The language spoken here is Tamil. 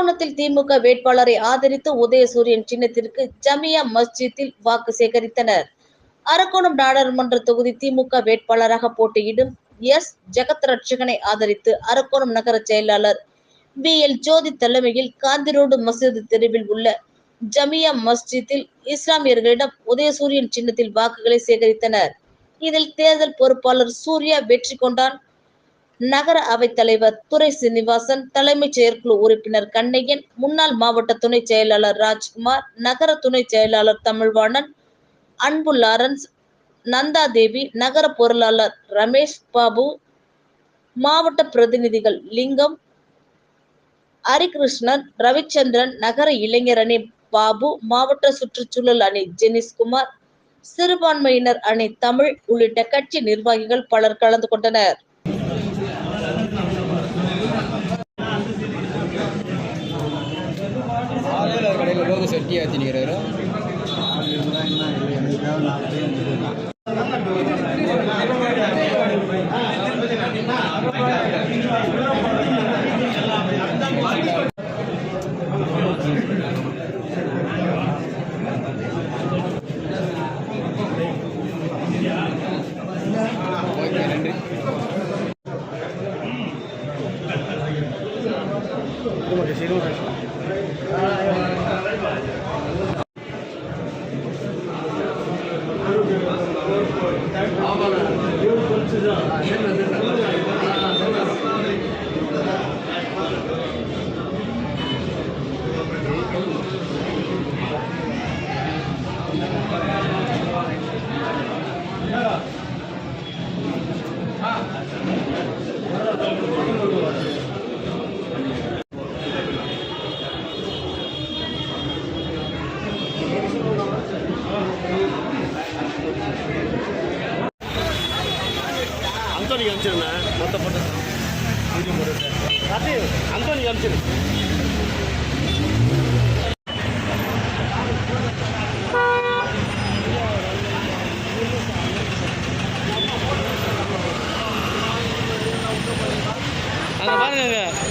அரக்கோணத்தில் திமுக வேட்பாளரை ஆதரித்து உதயசூரியன் சின்னத்திற்கு ஜமியா மஸ்ஜித்தில் வாக்கு சேகரித்தனர். அரக்கோணம் நாடாளுமன்ற தொகுதி திமுக வேட்பாளராக போட்டியிடும் எஸ். ஜெகத்ரட்சகனை ஆதரித்து அரக்கோணம் நகர செயலாளர் BL ஜோதி தலைமையில் காந்தி ரோடு மசூதி தெருவில் உள்ள ஜமியா மஸ்ஜித்தில் இஸ்லாமியர்களிடம் உதயசூரியன் சின்னத்தில் வாக்குகளை சேகரித்தனர். இதில் தேர்தல் பொறுப்பாளர் சூர்யா வெற்றி கொண்டான், நகர அவைத் தலைவர் துரை சீனிவாசன், தலைமைச் செயற்குழு உறுப்பினர் கண்ணையன், முன்னாள் மாவட்ட துணை செயலாளர் ராஜ்குமார், நகர துணை செயலாளர் தமிழ்வாணன், அன்பு லாரன்ஸ், நந்தாதேவி, நகர பொருளாளர் ரமேஷ் பாபு, மாவட்ட பிரதிநிதிகள் லிங்கம், ஹரிகிருஷ்ணன், ரவிச்சந்திரன், நகர இளைஞர் அணி பாபு, மாவட்ட சுற்றுச்சூழல் அணி ஜெனிஸ்குமார், சிறுபான்மையினர் அணி தமிழ் உள்ளிட்ட கட்சி நிர்வாகிகள் பலர் கலந்து கொண்டனர். அந்தோனிக்கு அனுப்பிச்சிருந்தேன் மொத்த போட்டு வீடியோ போட்டு அது அந்தோனிக்கு அனுப்பிச்சிரு. அங்கே பாருங்க.